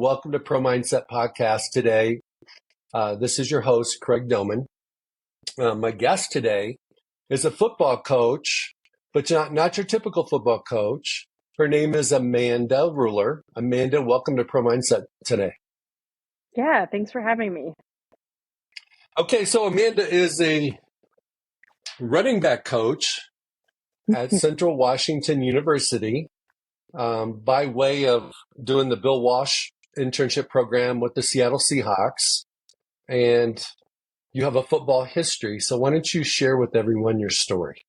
Welcome to Pro Mindset Podcast today. This is your host, Craig Domann. My guest today is a football coach, but not your typical football coach. Her name is Amanda Ruller. Amanda, welcome to Pro Mindset today. Yeah, thanks for having me. Okay, so Amanda is a running back coach at Central Washington University by way of doing the Bill Walsh internship program with the Seattle Seahawks. And you have a football history. So why don't you share with everyone your story?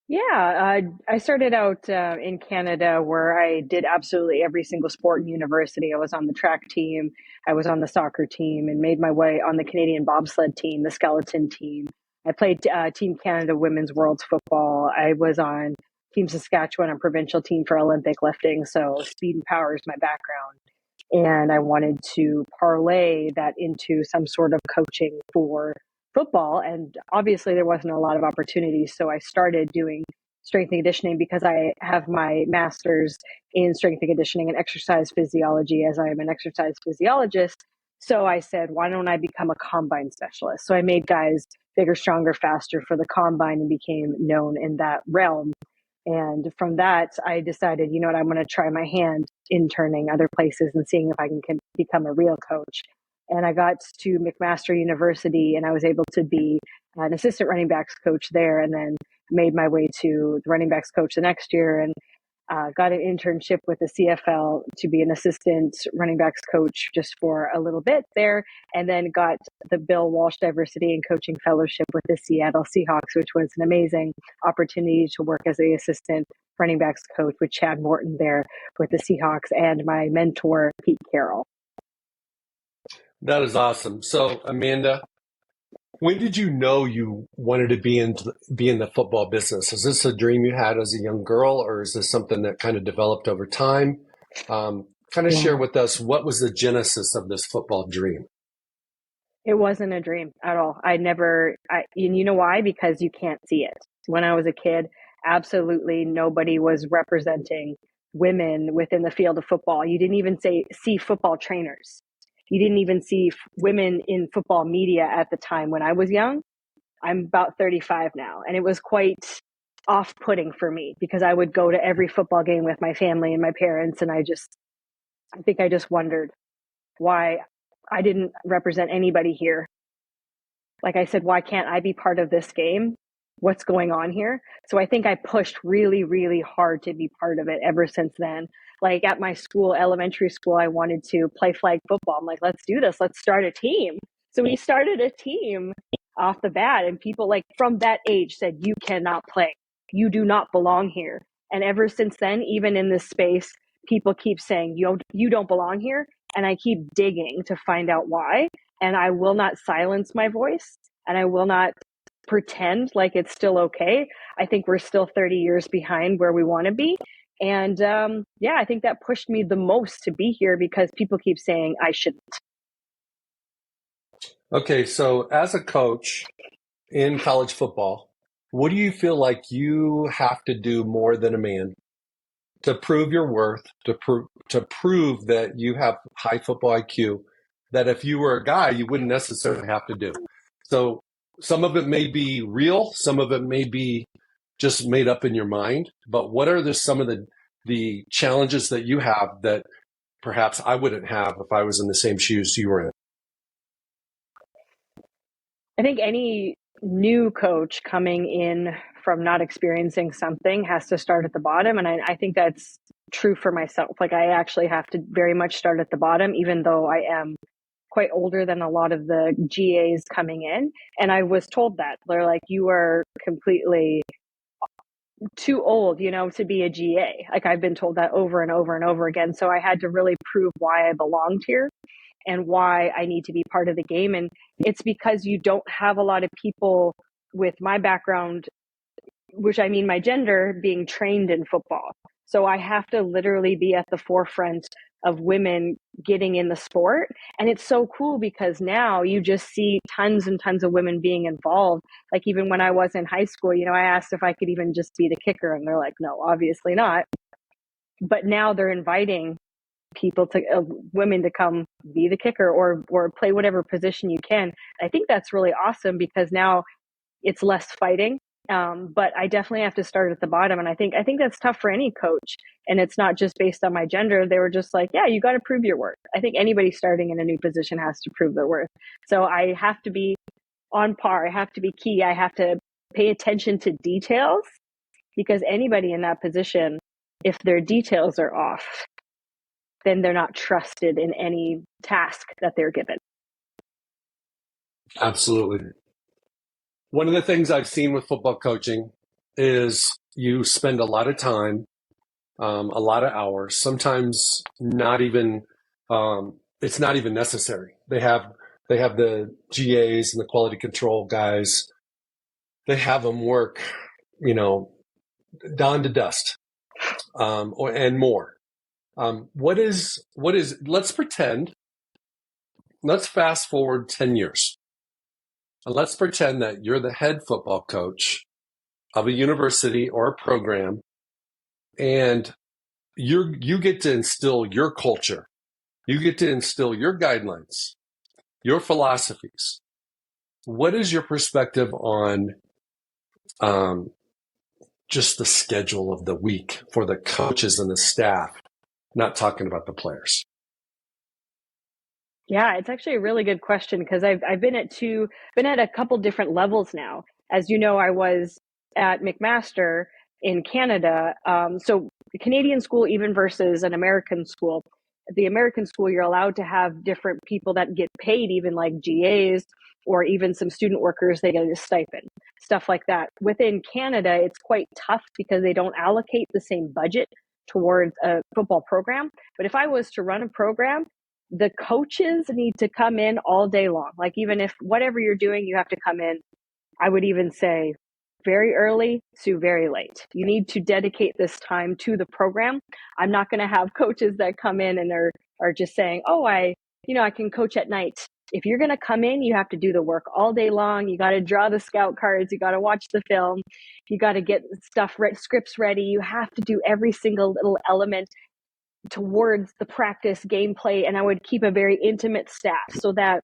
Yeah, I started out in Canada where I did absolutely every single sport in university. I was on the track team, I was on the soccer team, and made my way on the Canadian bobsled team, the skeleton team. I played Team Canada Women's Worlds Football. I was on Team Saskatchewan, a provincial team for Olympic lifting. So speed and power is my background. And I wanted to parlay that into some sort of coaching for football. And obviously there wasn't a lot of opportunities. So I started doing strength and conditioning because I have my master's in strength and conditioning and exercise physiology, as I am an exercise physiologist. So I said, why don't I become a combine specialist? So I made guys bigger, stronger, faster for the combine and became known in that realm. And from that, I decided, you know what, I'm going to try my hand interning other places and seeing if I can become a real coach. And I got to McMaster University and I was able to be an assistant running backs coach there, and then made my way to the running backs coach the next year and got an internship with the CFL to be an assistant running backs coach just for a little bit there, and then got the Bill Walsh Diversity and Coaching Fellowship with the Seattle Seahawks, which was an amazing opportunity to work as the assistant running backs coach with Chad Morton there with the Seahawks and my mentor, Pete Carroll. That is awesome. So, Amanda, when did you know you wanted to be in the football business? Is this a dream you had as a young girl, or is this something that kind of developed over time? Share with us, what was the genesis of this football dream? It wasn't a dream at all. And you know why? Because you can't see it. When I was a kid, absolutely nobody was representing women within the field of football. You didn't even see football trainers. You didn't even see women in football media at the time when I was young. I'm about 35 now. And it was quite off-putting for me because I would go to every football game with my family and my parents. And I think I just wondered why I didn't represent anybody here. Like I said, why can't I be part of this game? What's going on here? So I think I pushed really, really hard to be part of it ever since then. Like at my school, elementary school, I wanted to play flag football. I'm like, let's do this. Let's start a team. So we started a team off the bat, and people like from that age said, you cannot play. You do not belong here. And ever since then, even in this space, people keep saying, you don't belong here. And I keep digging to find out why. And I will not silence my voice, and I will not pretend like it's still okay. I think we're still 30 years behind where we want to be. And I think that pushed me the most to be here because people keep saying I shouldn't. Okay, so as a coach in college football, what do you feel like you have to do more than a man to prove your worth, to prove that you have high football IQ, that if you were a guy, you wouldn't necessarily have to do? So some of it may be real, some of it may be just made up in your mind, but what are some of the challenges that you have that perhaps I wouldn't have if I was in the same shoes you were in? I think any new coach coming in from not experiencing something has to start at the bottom. And I think that's true for myself. Like I actually have to very much start at the bottom, even though I am quite older than a lot of the GAs coming in. And I was told that they're like, you are completely too old, to be a GA. Like I've been told that over and over and over again. So I had to really prove why I belonged here and why I need to be part of the game. And it's because you don't have a lot of people with my background, which I mean my gender, being trained in football. So I have to literally be at the forefront of women getting in the sport. And it's so cool because now you just see tons and tons of women being involved. Like even when I was in high school, I asked if I could even just be the kicker, and they're like, no, obviously not. But now they're inviting people to women to come be the kicker or play whatever position you can. I think that's really awesome because now it's less fighting. But I definitely have to start at the bottom. And I think that's tough for any coach. And it's not just based on my gender. They were just like, yeah, you got to prove your worth. I think anybody starting in a new position has to prove their worth. So I have to be on par. I have to be key. I have to pay attention to details because anybody in that position, if their details are off, then they're not trusted in any task that they're given. Absolutely. One of the things I've seen with football coaching is you spend a lot of time, a lot of hours, sometimes not even, it's not even necessary. They have the GAs and the quality control guys. They have them work, dawn to dust, and more. Let's fast forward 10 years. And let's pretend that you're the head football coach of a university or a program, and you get to instill your culture. You get to instill your guidelines, your philosophies. What is your perspective on just the schedule of the week for the coaches and the staff? Not talking about the players. Yeah, it's actually a really good question because I've been at a couple different levels now. As you know, I was at McMaster in Canada. So the Canadian school, even versus an American school, the American school, you're allowed to have different people that get paid, even like GAs or even some student workers, they get a stipend, stuff like that. Within Canada, it's quite tough because they don't allocate the same budget towards a football program. But if I was to run a program, the coaches need to come in all day long. Like even if whatever you're doing, you have to come in. I would even say very early to very late. You need to dedicate this time to the program. I'm not going to have coaches that come in and are just saying, oh, I can coach at night. If you're going to come in, you have to do the work all day long. You got to draw the scout cards. You got to watch the film. You got to get scripts ready. You have to do every single little element towards the practice gameplay. And I would keep a very intimate staff so that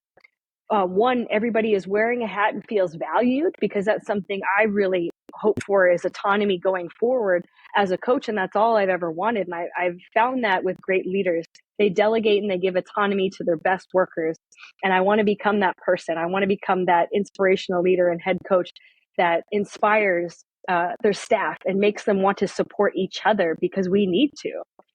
everybody is wearing a hat and feels valued, because that's something I really hope for is autonomy going forward as a coach. And that's all I've ever wanted. And I've found that with great leaders, they delegate and they give autonomy to their best workers. And I want to become that person. I want to become that inspirational leader and head coach that inspires their staff and makes them want to support each other, because we need to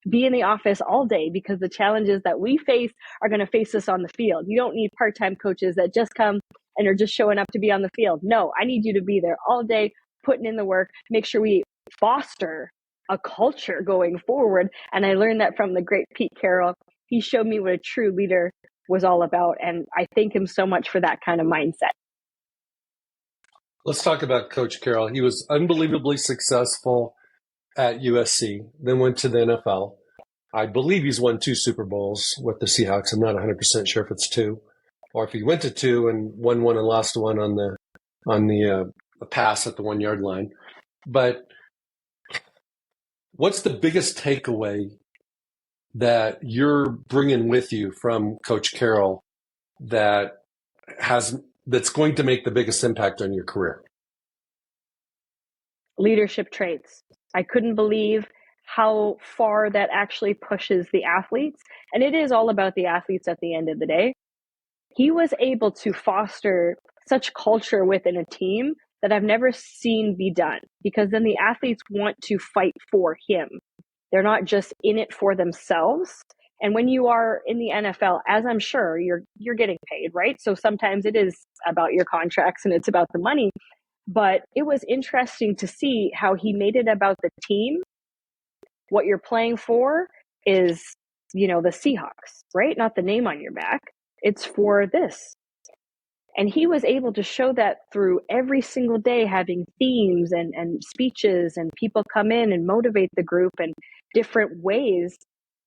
be in the office all day, because the challenges that we face are going to face us on the field. You don't need part-time coaches that just come and are just showing up to be on the field. No, I need you to be there all day, putting in the work, make sure we foster a culture going forward. And I learned that from the great Pete Carroll. He showed me what a true leader was all about. And I thank him so much for that kind of mindset. Let's talk about Coach Carroll. He was unbelievably successful at USC, then went to the NFL. I believe he's won 2 Super Bowls with the Seahawks. I'm not 100% sure if it's 2, or if he went to 2 and won 1 and lost 1 on the pass at the 1-yard line. But what's the biggest takeaway that you're bringing with you from Coach Carroll that's going to make the biggest impact on your career? Leadership traits. I couldn't believe how far that actually pushes the athletes. And it is all about the athletes at the end of the day. He was able to foster such culture within a team that I've never seen be done, because then the athletes want to fight for him. They're not just in it for themselves. And when you are in the NFL, as I'm sure you're getting paid, right? So sometimes it is about your contracts and it's about the money. But it was interesting to see how he made it about the team. What you're playing for is, the Seahawks, right? Not the name on your back. It's for this. And he was able to show that through every single day, having themes and speeches, and people come in and motivate the group in different ways,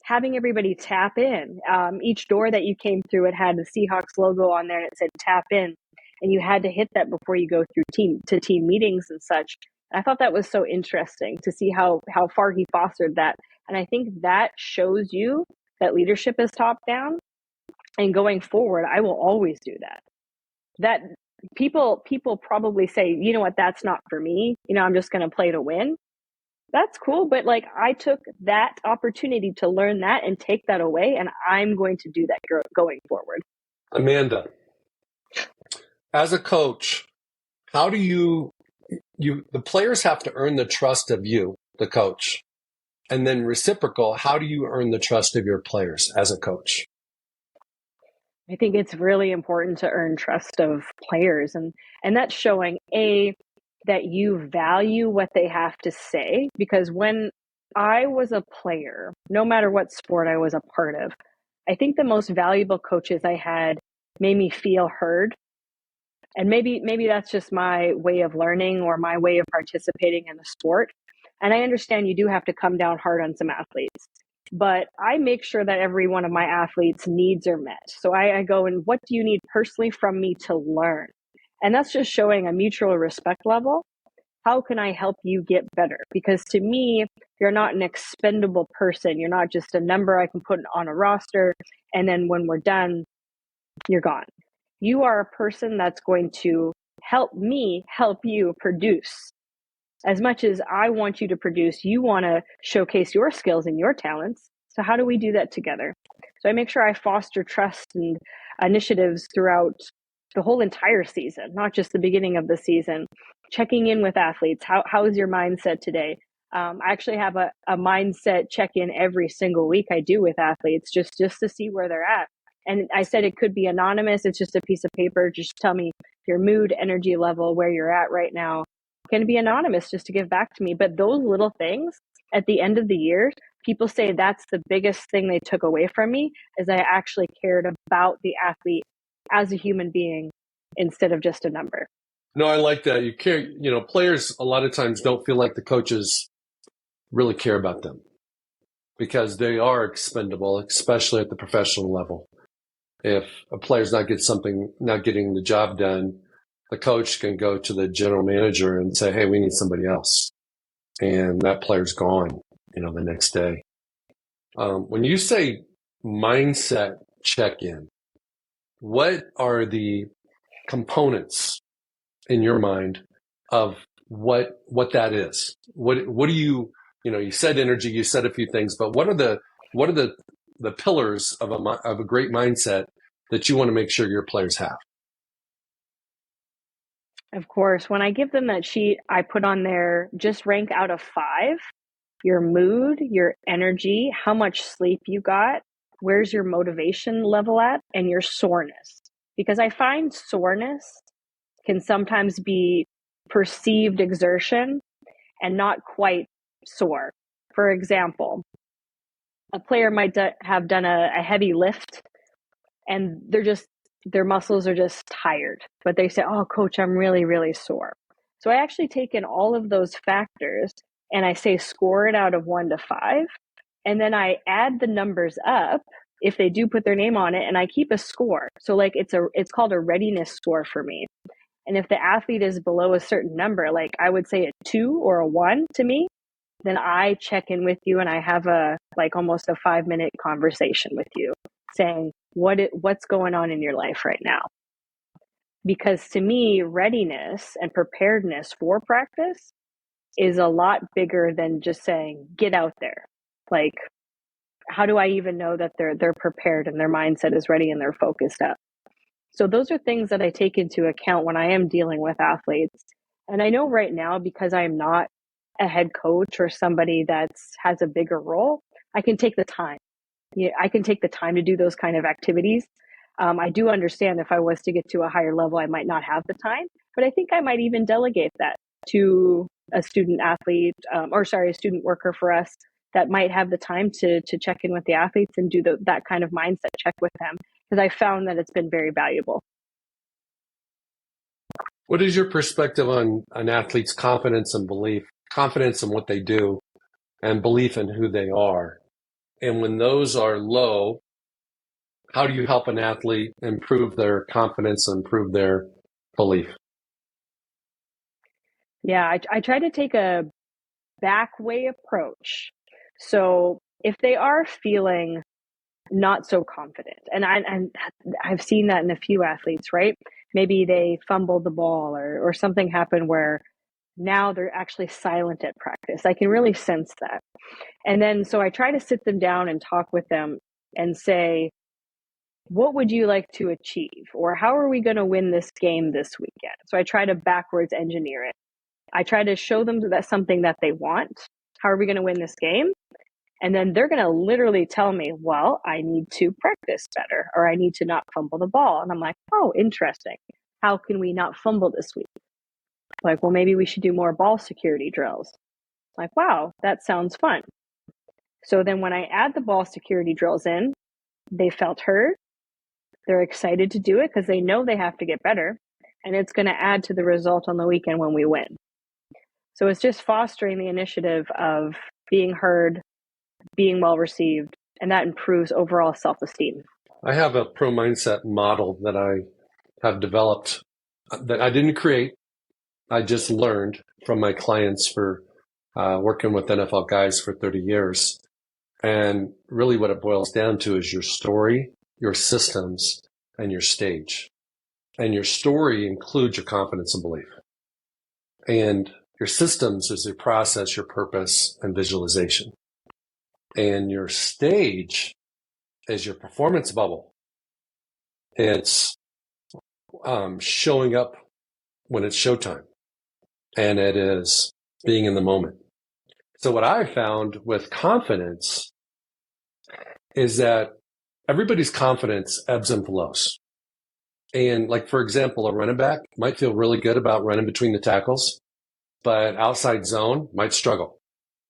having everybody tap in. Each door that you came through, it had the Seahawks logo on there and it said tap in. And you had to hit that before you go through team meetings and such. And I thought that was so interesting to see how far he fostered that. And I think that shows you that leadership is top down. And going forward, I will always do that. That people probably say, you know what, that's not for me. I'm just going to play to win. That's cool. But like, I took that opportunity to learn that and take that away. And I'm going to do that going forward. Amanda, as a coach, how do the players have to earn the trust of you, the coach, and then reciprocal, how do you earn the trust of your players as a coach? I think it's really important to earn trust of players, and that's showing that you value what they have to say. Because when I was a player, no matter what sport I was a part of, I think the most valuable coaches I had made me feel heard. And maybe that's just my way of learning or my way of participating in the sport. And I understand you do have to come down hard on some athletes, but I make sure that every one of my athletes' needs are met. So I go, and what do you need personally from me to learn? And that's just showing a mutual respect level. How can I help you get better? Because to me, you're not an expendable person. You're not just a number I can put on a roster, and then when we're done, you're gone. You are a person that's going to help me help you produce. As much as I want you to produce, you want to showcase your skills and your talents. So how do we do that together? So I make sure I foster trust and initiatives throughout the whole entire season, not just the beginning of the season. Checking in with athletes. How is your mindset today? I actually have a mindset check-in every single week I do with athletes, just to see where they're at. And I said it could be anonymous. It's just a piece of paper. Just tell me your mood, energy level, where you're at right now. Can be anonymous, just to give back to me. But those little things at the end of the year, people say that's the biggest thing they took away from me, is I actually cared about the athlete as a human being instead of just a number. No, I like that. You care, players a lot of times don't feel like the coaches really care about them because they are expendable, especially at the professional level. If a player's not getting the job done, the coach can go to the general manager and say, hey, we need somebody else. And that player's gone, the next day. When you say mindset check-in, what are the components in your mind of what that is? What do you said energy, you said a few things, but what are the pillars of a great mindset that you want to make sure your players have? Of course, when I give them that sheet, I put on there, just rank out of 5, your mood, your energy, how much sleep you got, where's your motivation level at, and your soreness. Because I find soreness can sometimes be perceived exertion and not quite sore. For example, a player might have done a heavy lift and their muscles are just tired, but they say, oh, coach, I'm really, really sore. So I actually take in all of those factors and I say, score it out of 1 to 5. And then I add the numbers up if they do put their name on it, and I keep a score. So like it's called a readiness score for me. And if the athlete is below a certain number, like I would say a 2 or a 1 to me, then I check in with you and I have almost a 5-minute conversation with you saying what's going on in your life right now. Because to me, readiness and preparedness for practice is a lot bigger than just saying, get out there. Like, how do I even know that they're prepared and their mindset is ready and they're focused up? So those are things that I take into account when I am dealing with athletes. And I know right now, because I'm not a head coach or somebody that has a bigger role, I can take the time. I can take the time to do those kind of activities. I do understand if I was to get to a higher level, I might not have the time, but I think I might even delegate that to a student athlete, a student worker for us that might have the time to check in with the athletes and do that kind of mindset check with them, because I found that it's been very valuable. What is your perspective on an athlete's confidence and belief, confidence in what they do and belief in who they are? And when those are low, how do you help an athlete improve their confidence and improve their belief? Yeah, I try to take a back way approach. So if they are feeling not so confident. And I've seen that in a few athletes, right? Maybe they fumbled the ball or something happened where now they're actually silent at practice. I can really sense that. And then, so I try to sit them down and talk with them and say, what would you like to achieve? Or how are we going to win this game this weekend? So I try to backwards engineer it. I try to show them that something that they want. How are we going to win this game? And then they're going to literally tell me, well, I need to practice better, or I need to not fumble the ball. And I'm like, oh, interesting. How can we not fumble this week? Like, well, maybe we should do more ball security drills. Like, wow, that sounds fun. So then when I add the ball security drills in, they felt heard. They're excited to do it because they know they have to get better. And it's going to add to the result on the weekend when we win. So it's just fostering the initiative of being heard, being well received, and that improves overall self-esteem. I have a pro mindset model that I have developed that I didn't create. I just learned from my clients for working with NFL guys for 30 years. And really what it boils down to is your story, your systems, and your stage. And your story includes your confidence and belief. And your systems is your process, your purpose, and visualization. And your stage is your performance bubble. It's showing up when it's showtime. And it is being in the moment. So what I found with confidence is that everybody's confidence ebbs and flows. And like, for example, a running back might feel really good about running between the tackles, but outside zone might struggle.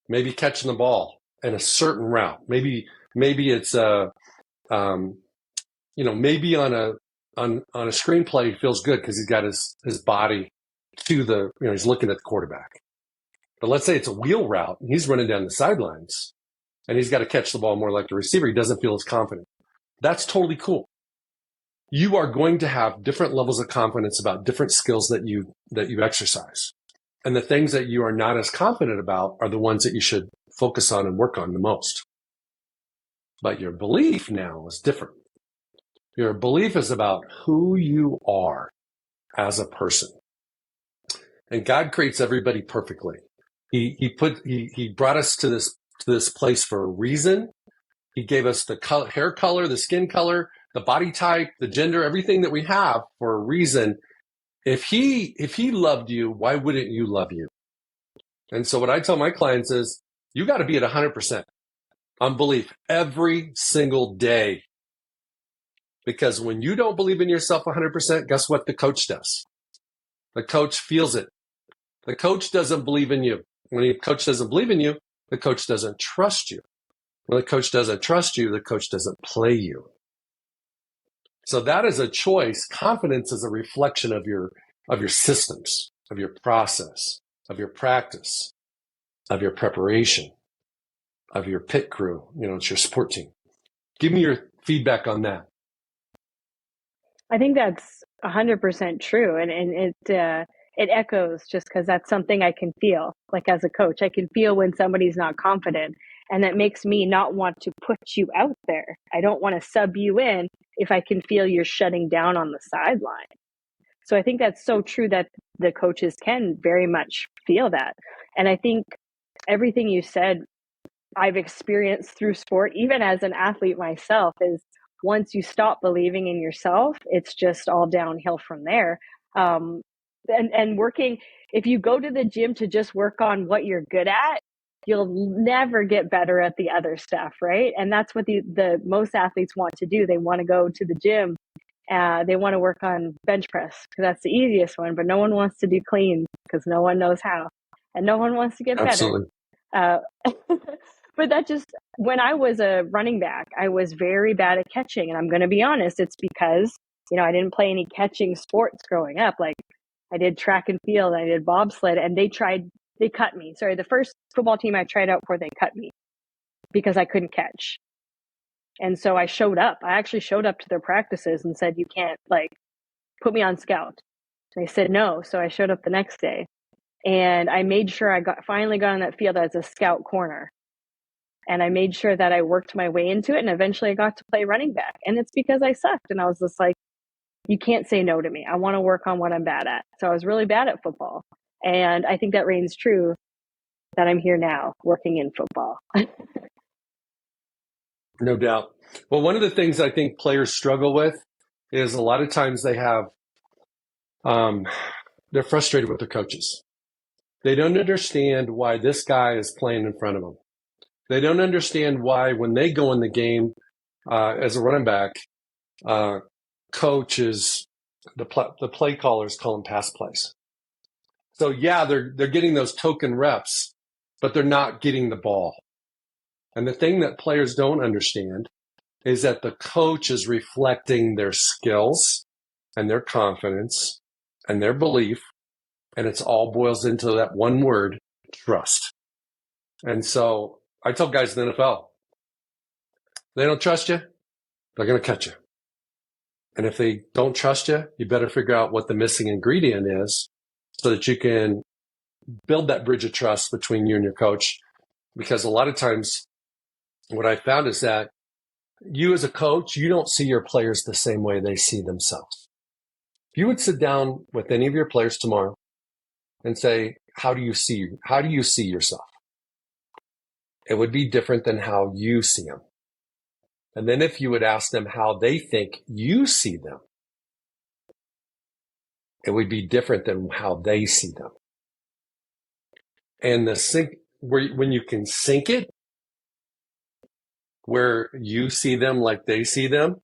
Maybe catching the ball in a certain route. Maybe it's maybe on a screenplay he feels good because he's got his body to the, he's looking at the quarterback. But let's say it's a wheel route and he's running down the sidelines and he's got to catch the ball more like the receiver. He doesn't feel as confident. That's totally cool. You are going to have different levels of confidence about different skills that you exercise. And the things that you are not as confident about are the ones that you should focus on and work on the most. But your belief now is different. Your belief is about who you are as a person. And God creates everybody perfectly. He brought us to this place for a reason. He gave us the hair color, the skin color, the body type, the gender, everything that we have for a reason. If he loved you, why wouldn't you love you? And so what I tell my clients is, you got to be at 100% on belief every single day. Because when you don't believe in yourself 100%, guess what the coach does? The coach feels it. The coach doesn't believe in you. When the coach doesn't believe in you, the coach doesn't trust you. When the coach doesn't trust you, the coach doesn't play you. So that is a choice. Confidence is a reflection of your systems, of your process, of your practice, of your preparation, of your pit crew. It's your support team. Give me your feedback on that. I think that's 100% true. And it echoes just because that's something I can feel. Like as a coach, I can feel when somebody's not confident. And that makes me not want to put you out there. I don't want to sub you in if I can feel you're shutting down on the sideline. So I think that's so true that the coaches can very much feel that. And I think everything you said, I've experienced through sport, even as an athlete myself, is once you stop believing in yourself, it's just all downhill from there. And working, if you go to the gym to just work on what you're good at, you'll never get better at the other stuff, right? And that's what the most athletes want to do. They want to go to the gym. They want to work on bench press because that's the easiest one, but no one wants to do clean because no one knows how, and no one wants to get Absolutely. better. But that just, when I was a running back, I was very bad at catching. And I'm going to be honest, it's because, I didn't play any catching sports growing up. Like I did track and field, I did bobsled, and they cut me. Sorry, the first football team I tried out for, they cut me because I couldn't catch. And so I showed up. I actually showed up to their practices and said, you can't put me on scout. They said no. So I showed up the next day and I made sure I finally got on that field as a scout corner. And I made sure that I worked my way into it, and eventually I got to play running back. And it's because I sucked. And I was just like, you can't say no to me. I want to work on what I'm bad at. So I was really bad at football. And I think that reigns true that I'm here now working in football. No doubt. Well, one of the things I think players struggle with is a lot of times they're frustrated with their coaches. They don't understand why this guy is playing in front of them. They don't understand why when they go in the game as a running back, coach is the play callers call them pass plays. So yeah, they're getting those token reps, but they're not getting the ball. And the thing that players don't understand is that the coach is reflecting their skills and their confidence and their belief, and it's all boils into that one word, trust. And so I tell guys in the NFL, they don't trust you, they're going to cut you. And if they don't trust you, you better figure out what the missing ingredient is so that you can build that bridge of trust between you and your coach. Because a lot of times what I found is that you as a coach, you don't see your players the same way they see themselves. If you would sit down with any of your players tomorrow and say, how do you see yourself? It would be different than how you see them. And then if you would ask them how they think you see them, it would be different than how they see them. And when you can sync it, where you see them like they see them,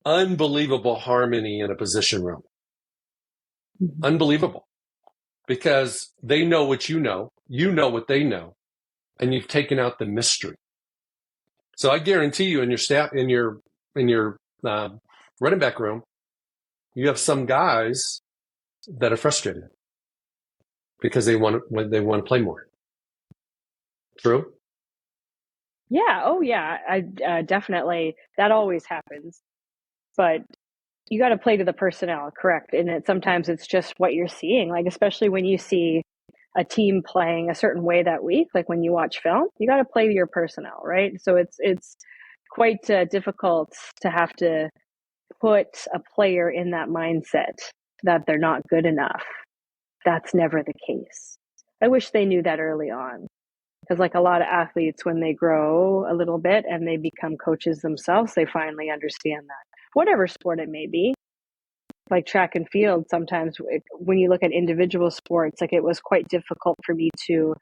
unbelievable harmony in a position room. Mm-hmm. Unbelievable. Because they know what you know what they know, and you've taken out the mystery. So I guarantee you in your staff, in your running back room, you have some guys that are frustrated because they want to play more. True? Yeah. Oh, yeah. I definitely. That always happens. But you got to play to the personnel, correct? And sometimes it's just what you're seeing. Like, especially when you see a team playing a certain way that week, like when you watch film, you got to play to your personnel, right? So it's quite difficult to have to put a player in that mindset that they're not good enough. That's never the case. I wish they knew that early on. Because like a lot of athletes, when they grow a little bit and they become coaches themselves, they finally understand that. Whatever sport it may be, like track and field, sometimes when you look at individual sports, like it was quite difficult for me to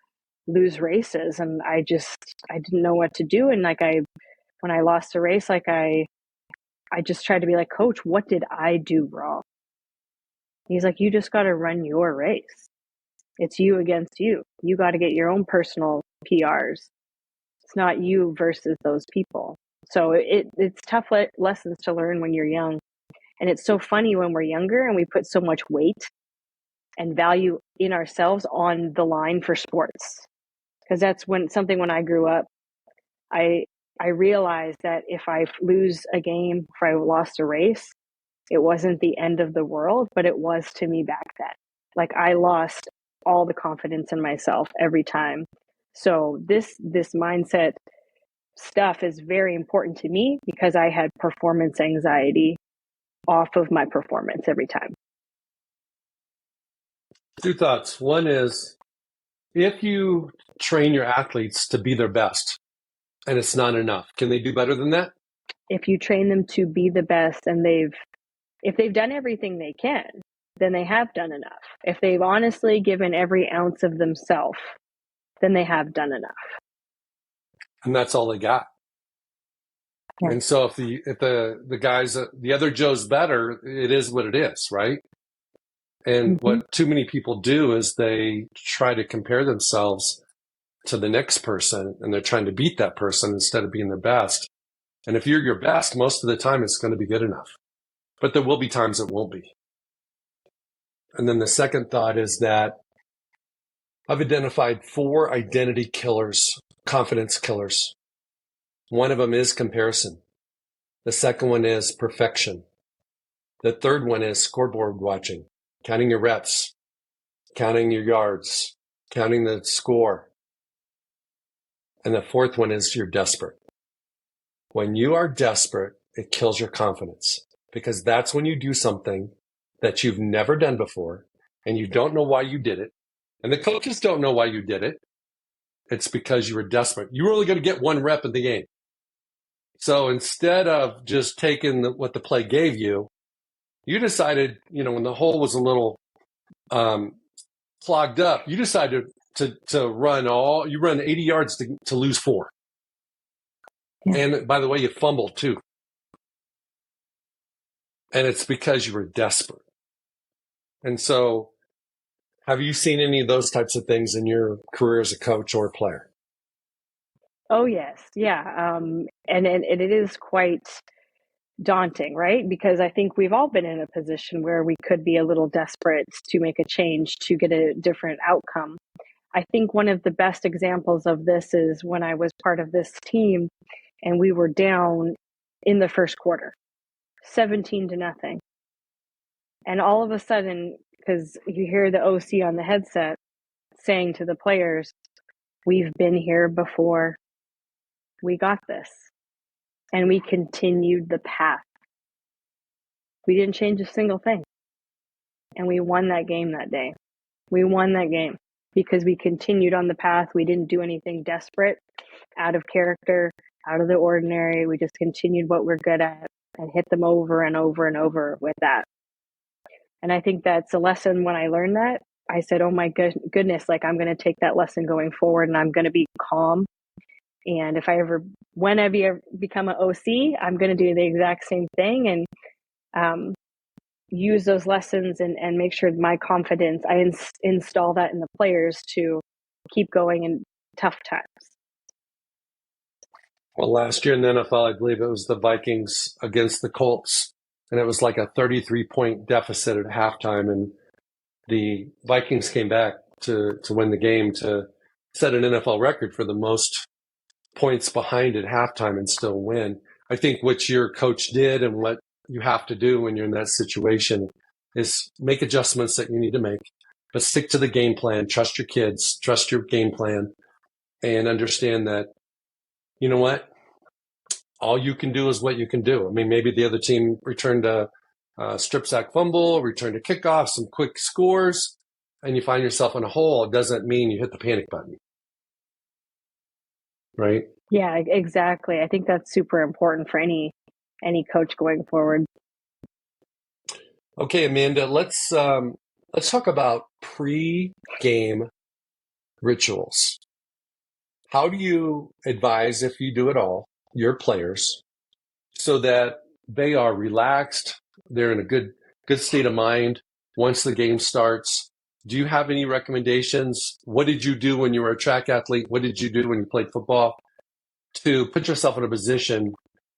lose races, and I didn't know what to do. And when I lost a race, I just tried to be like, Coach, what did I do wrong? He's like, you just got to run your race. It's you against you. You got to get your own personal PRs. It's not you versus those people. So it's tough lessons to learn when you're young. And it's so funny when we're younger and we put so much weight and value in ourselves on the line for sports. Because that's when I grew up, I realized that if I lose a game, if I lost a race, it wasn't the end of the world, but it was to me back then. Like I lost all the confidence in myself every time. So this mindset stuff is very important to me because I had performance anxiety off of my performance every time. Two thoughts. One is, if you train your athletes to be their best and it's not enough, can they do better than that? If you train them to be the best and if they've done everything they can, then they have done enough. If they've honestly given every ounce of themselves, then they have done enough. And that's all they got. Yeah. And so if the guys, the other Joe's better, it is what it is, right? And what too many people do is they try to compare themselves to the next person, and they're trying to beat that person instead of being their best. And if you're your best, most of the time it's going to be good enough. But there will be times it won't be. And then the second thought is that I've identified 4 identity killers, confidence killers. One of them is comparison. The second one is perfection. The third one is scoreboard watching, counting your reps, counting your yards, counting the score. And the fourth one is you're desperate. When you are desperate, it kills your confidence, because that's when you do something that you've never done before and you don't know why you did it. And the coaches don't know why you did it. It's because you were desperate. You were only going to get one rep in the game. So instead of just taking what the play gave you, you decided, when the hole was a little clogged up, you decided to run 80 yards to lose 4. Yeah. And by the way, you fumbled too. And it's because you were desperate. And so, have you seen any of those types of things in your career as a coach or a player? Oh, yes. Yeah. And it is quite daunting, right? Because I think we've all been in a position where we could be a little desperate to make a change to get a different outcome. I think one of the best examples of this is when I was part of this team and we were down in the first quarter, 17-0. And all of a sudden, because you hear the OC on the headset saying to the players, "We've been here before. We got this." And we continued the path. We didn't change a single thing. And we won that game that day. We won that game because we continued on the path. We didn't do anything desperate, out of character, out of the ordinary. We just continued what we're good at and hit them over and over and over with that. And I think that's a lesson. When I learned that, I said, oh my goodness, like, I'm going to take that lesson going forward, and I'm going to be calm. And when I become an OC, I'm going to do the exact same thing and use those lessons and make sure my confidence, I install that in the players to keep going in tough times. Well, last year in the NFL, I believe it was the Vikings against the Colts, and it was like a 33-point deficit at halftime, and the Vikings came back to win the game, to set an NFL record for the most points behind at halftime and still win. I think what your coach did and what you have to do when you're in that situation is make adjustments that you need to make, but stick to the game plan, trust your kids, trust your game plan, and understand that, you know what, all you can do is what you can do. I mean, maybe the other team returned a strip sack fumble, returned a kickoff, some quick scores, and you find yourself in a hole. It doesn't mean you hit the panic button. Right? Yeah, exactly. I think that's super important for any coach going forward. Okay, Amanda, let's talk about pre-game rituals. How do you advise, if you do it all, your players so that they are relaxed, they're in a good state of mind once the game starts? Do you have any recommendations? What did you do when you were a track athlete? What did you do when you played football to put yourself in a position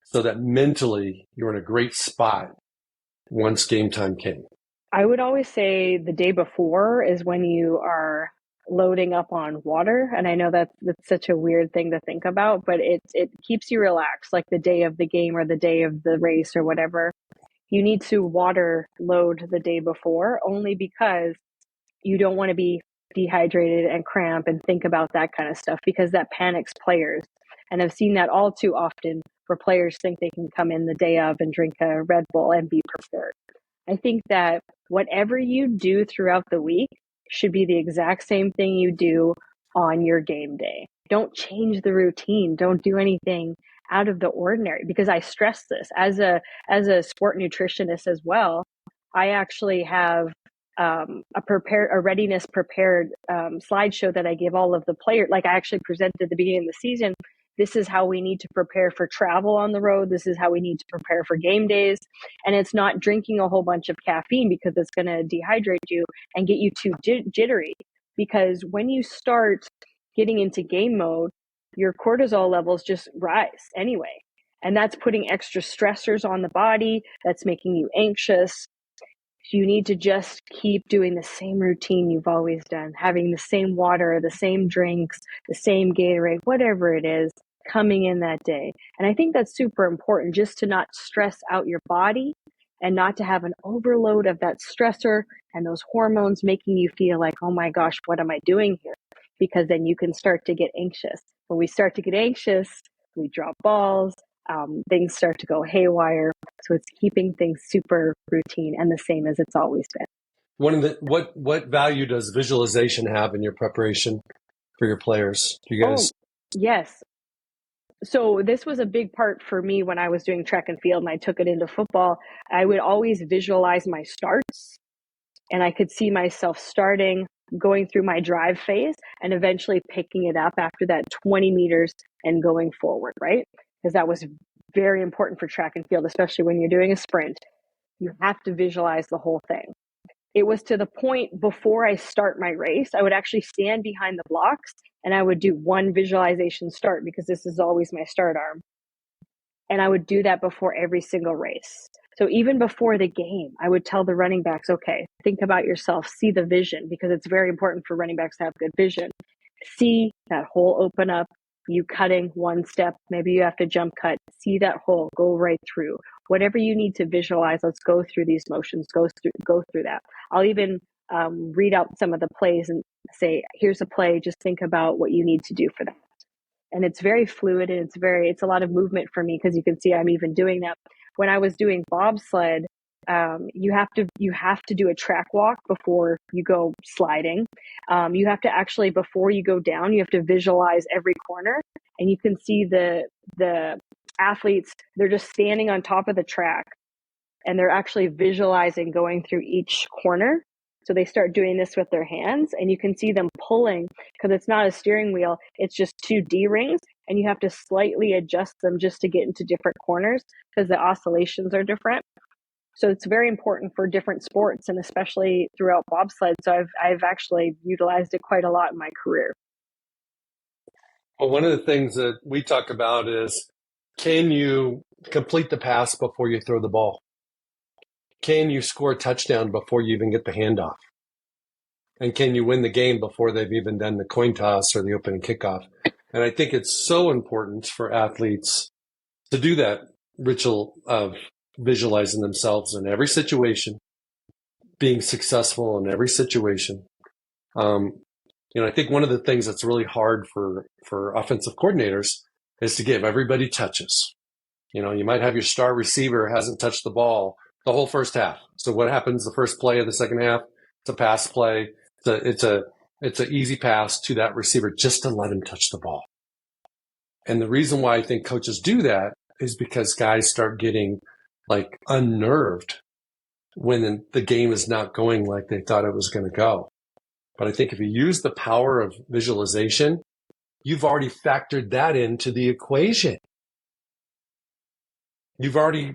so that mentally you're in a great spot once game time came? I would always say the day before is when you are loading up on water. And I know that's such a weird thing to think about, but it keeps you relaxed, like the day of the game or the day of the race or whatever. You need to water load the day before, only because you don't want to be dehydrated and cramp and think about that kind of stuff, because that panics players. And I've seen that all too often, where players think they can come in the day of and drink a Red Bull and be prepared. I think that whatever you do throughout the week should be the exact same thing you do on your game day. Don't change the routine. Don't do anything out of the ordinary, because I stress this as a sport nutritionist as well. I actually have a readiness prepared slideshow that I give all of the players. Like, I actually presented at the beginning of the season, this is how we need to prepare for travel on the road. This is how we need to prepare for game days. And it's not drinking a whole bunch of caffeine, because it's going to dehydrate you and get you too jittery. Because when you start getting into game mode, your cortisol levels just rise anyway. And that's putting extra stressors on the body. That's making you anxious. You need to just keep doing the same routine you've always done, having the same water, the same drinks, the same Gatorade, whatever it is, coming in that day. And I think that's super important, just to not stress out your body and not to have an overload of that stressor and those hormones making you feel like, oh my gosh, what am I doing here? because then you can start to get anxious. When we start to get anxious, we drop balls, things start to go haywire. So it's keeping things super routine and the same as it's always been. What value does visualization have in your preparation for your players? Do you guys? Yes. So this was a big part for me when I was doing track and field and I took it into football. I would always visualize my starts, and I could see myself starting, going through my drive phase, and eventually picking it up after that 20 meters and going forward, right? Because that was very important for track and field, especially when you're doing a sprint. You have to visualize the whole thing. It was to the point before I start my race, I would actually stand behind the blocks and I would do one visualization start, because this is always my start arm. And I would do that before every single race. So even before the game, I would tell the running backs, okay, think about yourself, see the vision, because it's very important for running backs to have good vision. See that hole open up, you cutting one step, maybe you have to jump cut, see that hole, go right through. Whatever you need to visualize, let's go through these motions, go through that. I'll even read out some of the plays and say, here's a play, just think about what you need to do for that. And it's very fluid, and it's a lot of movement for me, because you can see I'm even doing that. When I was doing bobsled, you have to do a track walk before you go sliding. You have to actually, before you go down, you have to visualize every corner, and you can see the athletes, they're just standing on top of the track and they're actually visualizing going through each corner. So they start doing this with their hands, and you can see them pulling, because it's not a steering wheel, it's just two D-rings, and you have to slightly adjust them just to get into different corners because the oscillations are different. So it's very important for different sports, and especially throughout bobsled. So I've actually utilized it quite a lot in my career. Well, one of the things that we talk about is, can you complete the pass before you throw the ball? Can you score a touchdown before you even get the handoff? And can you win the game before they've even done the coin toss or the opening kickoff? And I think it's so important for athletes to do that ritual of visualizing themselves in every situation, being successful in every situation. I think one of the things that's really hard for offensive coordinators is to give everybody touches. You might have your star receiver hasn't touched the ball the whole first half. So what happens the first play of the second half? It's a pass play. It's an easy pass to that receiver just to let him touch the ball. And the reason why I think coaches do that is because guys start getting like unnerved when the game is not going like they thought it was going to go. But I think if you use the power of visualization, you've already factored that into the equation. You've already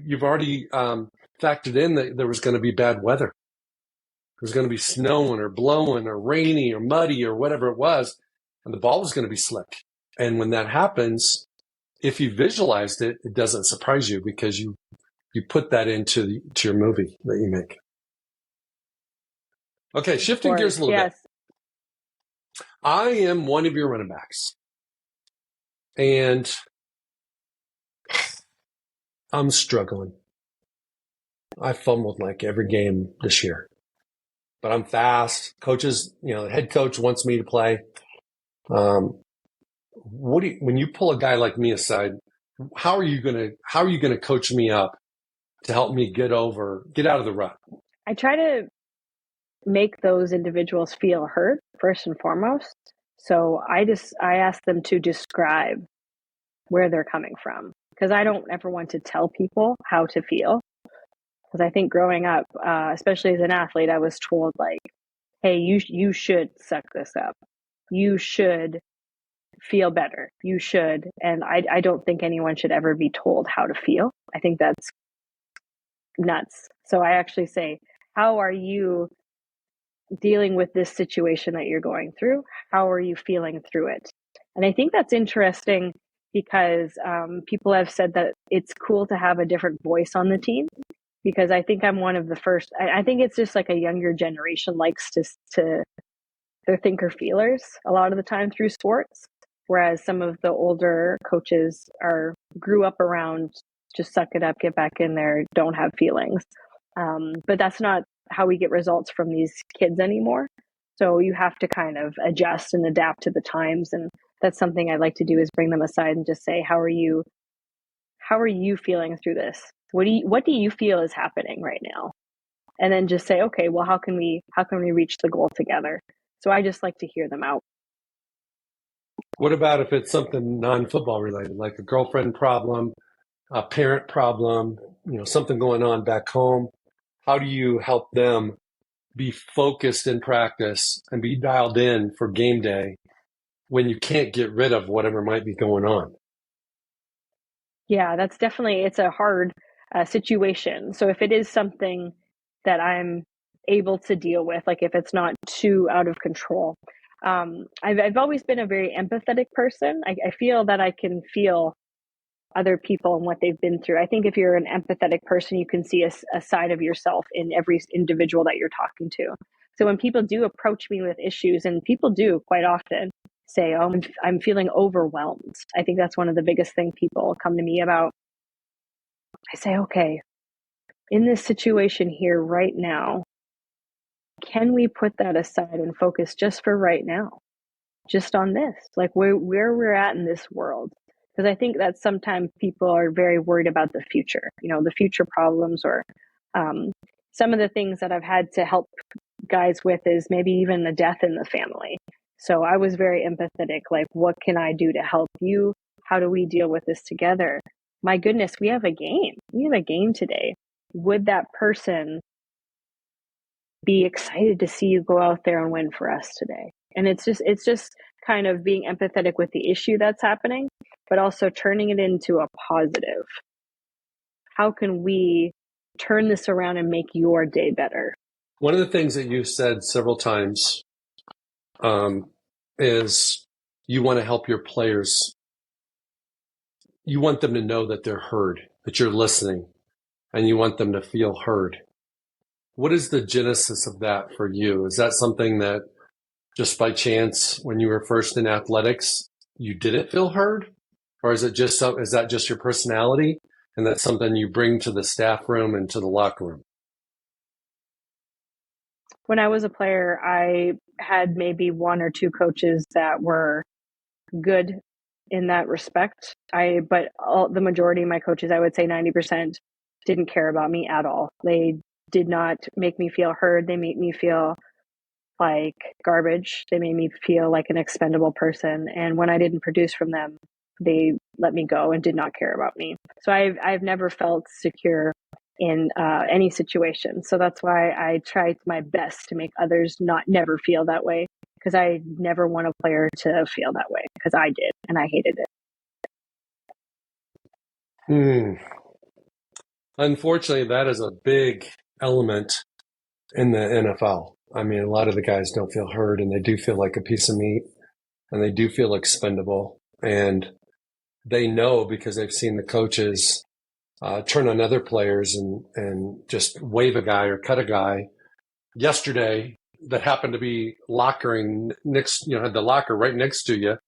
factored in that there was going to be bad weather. It was going to be snowing or blowing or rainy or muddy or whatever it was, and the ball was going to be slick. And when that happens, if you visualized it, it doesn't surprise you because you put that into your movie that you make. Okay, shifting gears a little bit. I am one of your running backs, and I'm struggling. I fumbled like every game this year, but I'm fast. Coaches, the head coach wants me to play. When you pull a guy like me aside, how are you gonna coach me up to help me get out of the rut? I try to make those individuals feel heard first and foremost. So I ask them to describe where they're coming from, because I don't ever want to tell people how to feel. Because I think growing up, especially as an athlete, I was told like, hey, you should suck this up. You should feel better. You should. And I don't think anyone should ever be told how to feel. I think that's nuts. So I actually say, how are you dealing with this situation that you're going through? How are you feeling through it? And I think that's interesting because people have said that it's cool to have a different voice on the team, because I think I'm one of the first. I think it's just like a younger generation likes to they're thinker feelers a lot of the time through sports, whereas some of the older coaches grew up around just suck it up, get back in there, don't have feelings. But that's not how we get results from these kids anymore. So you have to kind of adjust and adapt to the times. And that's something I'd like to do, is bring them aside and just say, how are you feeling through this? What do you feel is happening right now? And then just say, okay, well, how can we reach the goal together? So I just like to hear them out. What about if it's something non-football related, like a girlfriend problem, a parent problem, something going on back home? How do you help them be focused in practice and be dialed in for game day when you can't get rid of whatever might be going on? Yeah, it's a hard situation. So if it is something that I'm able to deal with, like if it's not too out of control, I've always been a very empathetic person. I feel that I can feel other people and what they've been through. I think if you're an empathetic person, you can see a side of yourself in every individual that you're talking to. So when people do approach me with issues, and people do quite often say, oh, I'm feeling overwhelmed. I think that's one of the biggest things people come to me about. I say, okay, in this situation here right now, can we put that aside and focus just for right now, just on this, like where we're at in this world? Because I think that sometimes people are very worried about the future, the future problems, or some of the things that I've had to help guys with is maybe even a death in the family. So I was very empathetic, like, what can I do to help you? How do we deal with this together? My goodness, we have a game. We have a game today. Would that person be excited to see you go out there and win for us today? And it's just kind of being empathetic with the issue that's happening, but also turning it into a positive. How can we turn this around and make your day better? One of the things that you've said several times is you want to help your players. You want them to know that they're heard, that you're listening, and you want them to feel heard. What is the genesis of that for you? Is that something that just by chance, when you were first in athletics, you didn't feel heard? Or is that just your personality, and that's something you bring to the staff room and to the locker room? When I was a player, I had maybe one or two coaches that were good in that respect. But the majority of my coaches, I would say 90%, didn't care about me at all. They did not make me feel heard. They made me feel like garbage. They made me feel like an expendable person. And when I didn't produce from them, they let me go and did not care about me. So I've never felt secure in any situation. So that's why I tried my best to make others never feel that way, because I never want a player to feel that way, because I did, and I hated it. Unfortunately, that is a big element in the NFL. I mean, a lot of the guys don't feel heard, and they do feel like a piece of meat, and they do feel expendable. And they know, because they've seen the coaches turn on other players and just wave a guy or cut a guy. Yesterday, that happened to be lockering next, had the locker right next to you.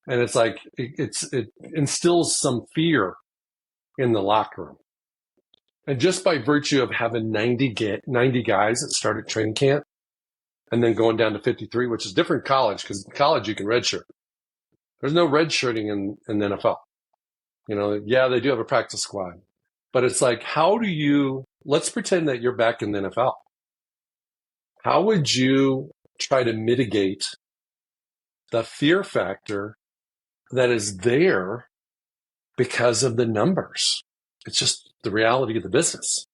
And it's like, it instills some fear in the locker room. And just by virtue of having 90 guys that started training camp and then going down to 53, which is different college, because in college you can redshirt. There's no redshirting in the NFL. Yeah, they do have a practice squad. But it's like, let's pretend that you're back in the NFL. How would you try to mitigate the fear factor that is there because of the numbers? It's just the reality of the business.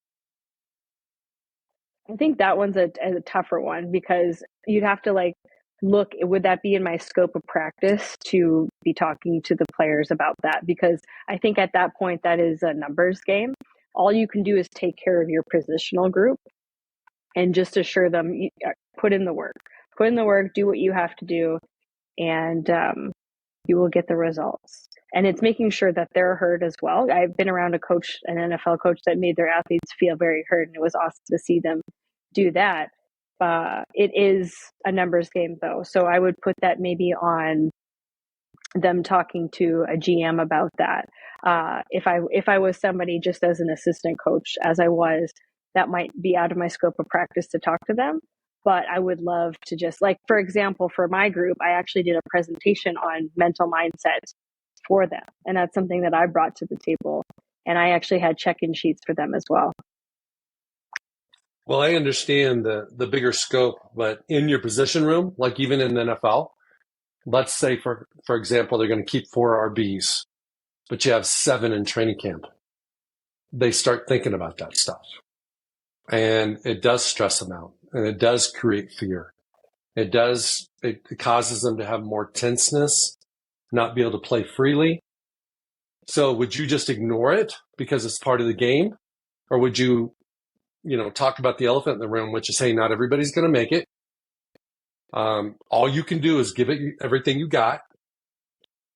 I think that one's a tougher one, because you'd have to look, would that be in my scope of practice to be talking to the players about that? Because I think at that point, that is a numbers game. All you can do is take care of your positional group and just assure them, put in the work, do what you have to do, and you will get the results. And it's making sure that they're heard as well. I've been around an NFL coach that made their athletes feel very heard, and it was awesome to see them do that. It is a numbers game, though. So I would put that maybe on them talking to a GM about that. If I was somebody just as an assistant coach, as I was, that might be out of my scope of practice to talk to them. But I would love to just, like, for example, for my group, I actually did a presentation on mental mindset for them. And that's something that I brought to the table. And I actually had check-in sheets for them as well. Well, I understand the bigger scope, but in your position room, like even in the NFL, let's say for example, they're going to keep 4 RBs, but you have 7 in training camp. They start thinking about that stuff. And it does stress them out, and it does create fear. It causes them to have more tenseness, not be able to play freely. So would you just ignore it because it's part of the game? Or would you, talk about the elephant in the room, which is, hey, not everybody's going to make it. All you can do is give it everything you got.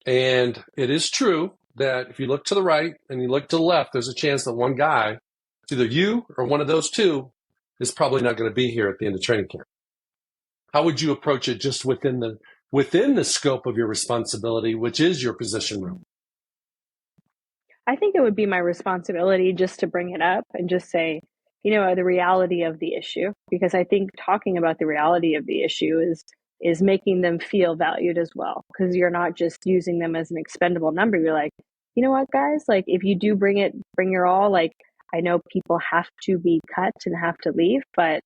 And it is true that if you look to the right and you look to the left, there's a chance that one guy, it's either you or one of those two, is probably not going to be here at the end of training camp. How would you approach it just within the scope of your responsibility, which is your position room? I think it would be my responsibility just to bring it up and just say, the reality of the issue, because I think talking about the reality of the issue is making them feel valued as well, because you're not just using them as an expendable number. You're like, you know what, guys, like, if you do bring your all, like, I know people have to be cut and have to leave, but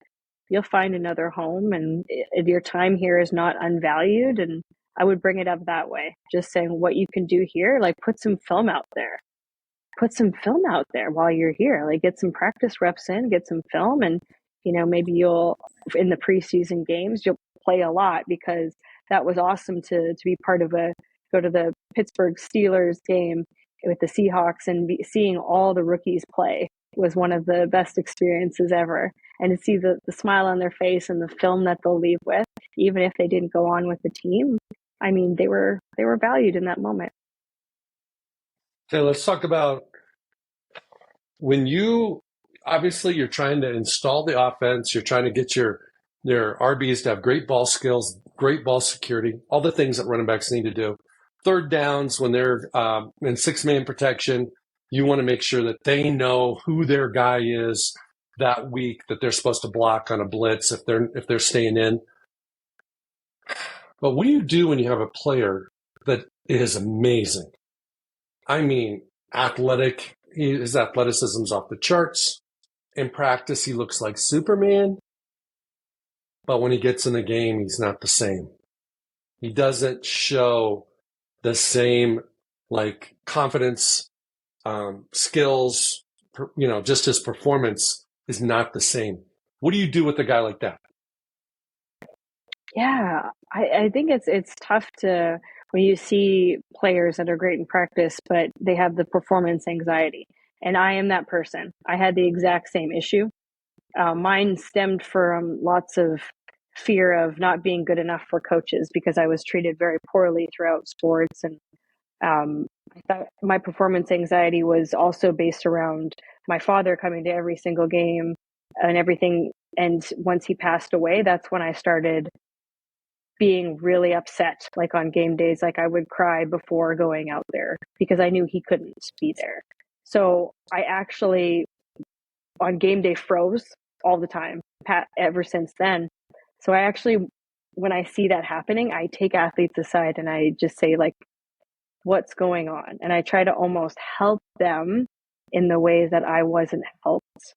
you'll find another home, and if your time here is not unvalued. And I would bring it up that way, just saying what you can do here, like put some film out there while you're here, like get some practice reps in, get some film. And maybe you'll, in the preseason games, you'll play a lot, because that was awesome to be part of go to the Pittsburgh Steelers game with the Seahawks, and seeing all the rookies play was one of the best experiences ever. And to see the smile on their face and the film that they'll leave with, even if they didn't go on with the team, I mean, they were valued in that moment. Okay, let's talk about when you're trying to install the offense, you're trying to get your RBs to have great ball skills, great ball security, all the things that running backs need to do. Third downs, when they're in 6-man protection, you want to make sure that they know who their guy is that week that they're supposed to block on a blitz if they're staying in. But what do you do when you have a player that is amazing? I mean, athletic. His athleticism's off the charts. In practice, he looks like Superman. But when he gets in the game, he's not the same. He doesn't show the same, like, confidence, skills, just his performance is not the same. What do you do with a guy like that? Yeah, I think it's tough to, when you see players that are great in practice, but they have the performance anxiety. And I am that person. I had the exact same issue. Mine stemmed from lots of fear of not being good enough for coaches, because I was treated very poorly throughout sports. And I thought my performance anxiety was also based around my father coming to every single game and everything. And once he passed away, that's when I started being really upset, like on game days. Like, I would cry before going out there because I knew he couldn't be there. So I actually, on game day, froze all the time ever since then. So I actually, when I see that happening, I take athletes aside and I just say, like, what's going on? And I try to almost help them in the ways that I wasn't helped,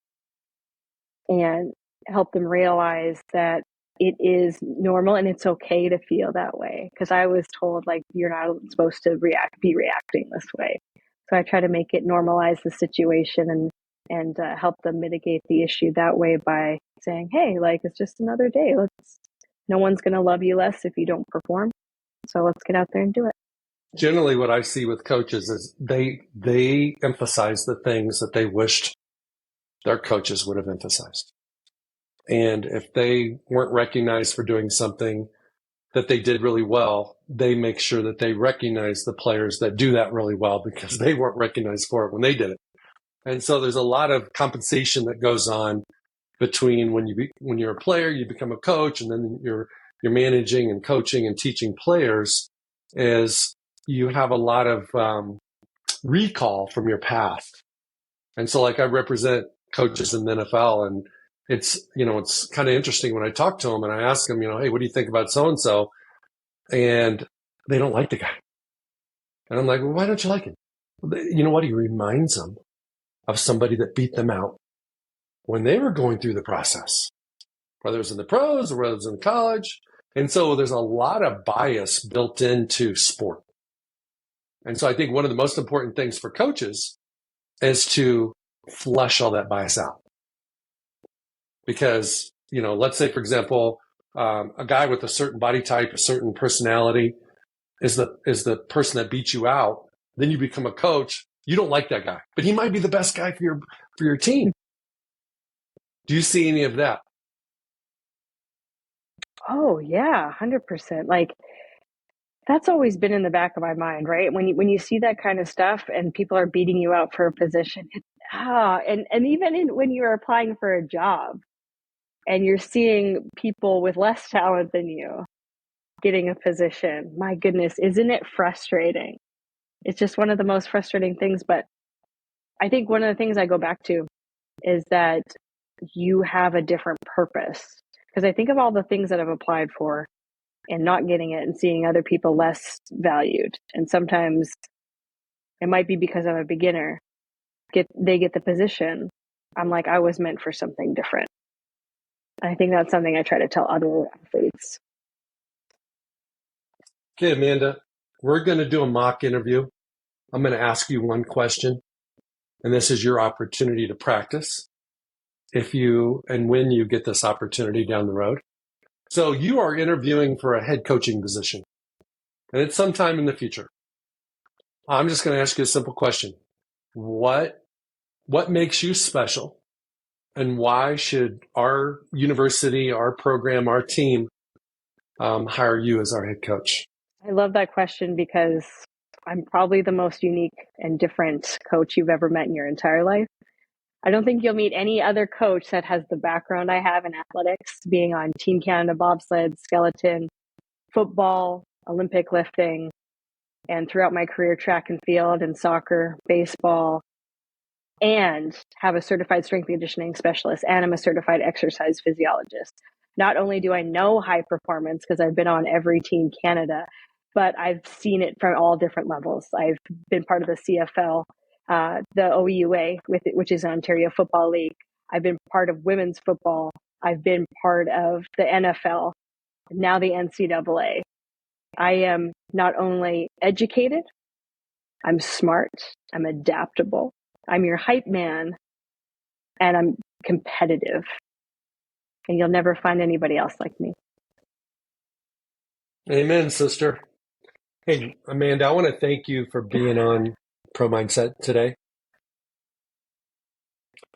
and help them realize that it is normal and it's okay to feel that way. Because I was told, like, you're not supposed to be reacting this way. So I try to make it normalize the situation and help them mitigate the issue that way by saying, hey, like, it's just another day. No one's going to love you less if you don't perform. So let's get out there and do it. Generally, what I see with coaches is they emphasize the things that they wished their coaches would have emphasized. And if they weren't recognized for doing something that they did really well, they make sure that they recognize the players that do that really well, because they weren't recognized for it when they did it. And so there's a lot of compensation that goes on between when you're a player, you become a coach, and then you're managing and coaching and teaching players, is you have a lot of recall from your past. And so, like, I represent coaches in the NFL, and it's kind of interesting when I talk to them and I ask them, hey, what do you think about so-and-so? And they don't like the guy. And I'm like, well, why don't you like him? You know what? He reminds them of somebody that beat them out when they were going through the process, whether it was in the pros or whether it was in college. And so there's a lot of bias built into sport. And so I think one of the most important things for coaches is to flush all that bias out. Because, let's say, for example, a guy with a certain body type, a certain personality is the person that beats you out. Then you become a coach. You don't like that guy, but he might be the best guy for your team. Do you see any of that? Oh yeah, 100%. Like that's always been in the back of my mind, right? When you see that kind of stuff and people are beating you out for a position, and even when you're applying for a job and you're seeing people with less talent than you getting a position, my goodness, isn't it frustrating? It's just one of the most frustrating things. But I think one of the things I go back to is that you have a different purpose. Because I think of all the things that I've applied for and not getting it and seeing other people less valued. And sometimes it might be because I'm a beginner. They get the position. I'm like, I was meant for something different. I think that's something I try to tell other athletes. Okay, Amanda, we're going to do a mock interview. I'm going to ask you one question, and this is your opportunity to practice if you and when you get this opportunity down the road. So you are interviewing for a head coaching position, and it's sometime in the future. I'm just going to ask you a simple question. What makes you special, and why should our university, our program, our team hire you as our head coach? I love that question because I'm probably the most unique and different coach you've ever met in your entire life. I don't think you'll meet any other coach that has the background I have in athletics, being on Team Canada bobsled, skeleton, football, Olympic lifting, and throughout my career, track and field and soccer, baseball, and have a certified strength and conditioning specialist, and I'm a certified exercise physiologist. Not only do I know high performance because I've been on every Team Canada, but I've seen it from all different levels. I've been part of the CFL, the OUA, which is Ontario Football League. I've been part of women's football. I've been part of the NFL, now the NCAA. I am not only educated, I'm smart, I'm adaptable, I'm your hype man, and I'm competitive. And you'll never find anybody else like me. Amen, sister. Hey, Amanda, I want to thank you for being on Pro Mindset today.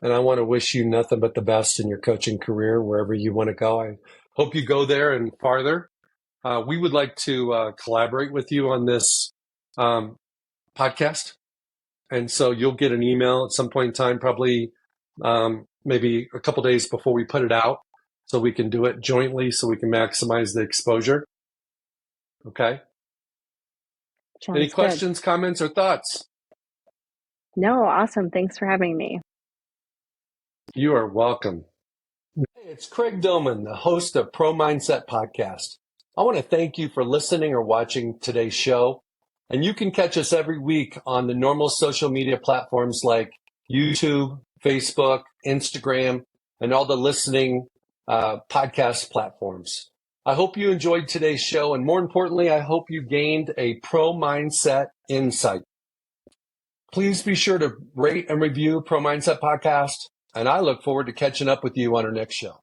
And I want to wish you nothing but the best in your coaching career, wherever you want to go. I hope you go there and farther. We would like to collaborate with you on this podcast. And so you'll get an email at some point in time, probably maybe a couple days before we put it out, so we can do it jointly so we can maximize the exposure. Okay? Any questions, comments, or thoughts? No, awesome. Thanks for having me. You are welcome. Hey, it's Craig Domann, the host of Pro Mindset Podcast. I want to thank you for listening or watching today's show. And you can catch us every week on the normal social media platforms like YouTube, Facebook, Instagram, and all the listening podcast platforms. I hope you enjoyed today's show. And more importantly, I hope you gained a pro mindset insight. Please be sure to rate and review Pro Mindset Podcast. And I look forward to catching up with you on our next show.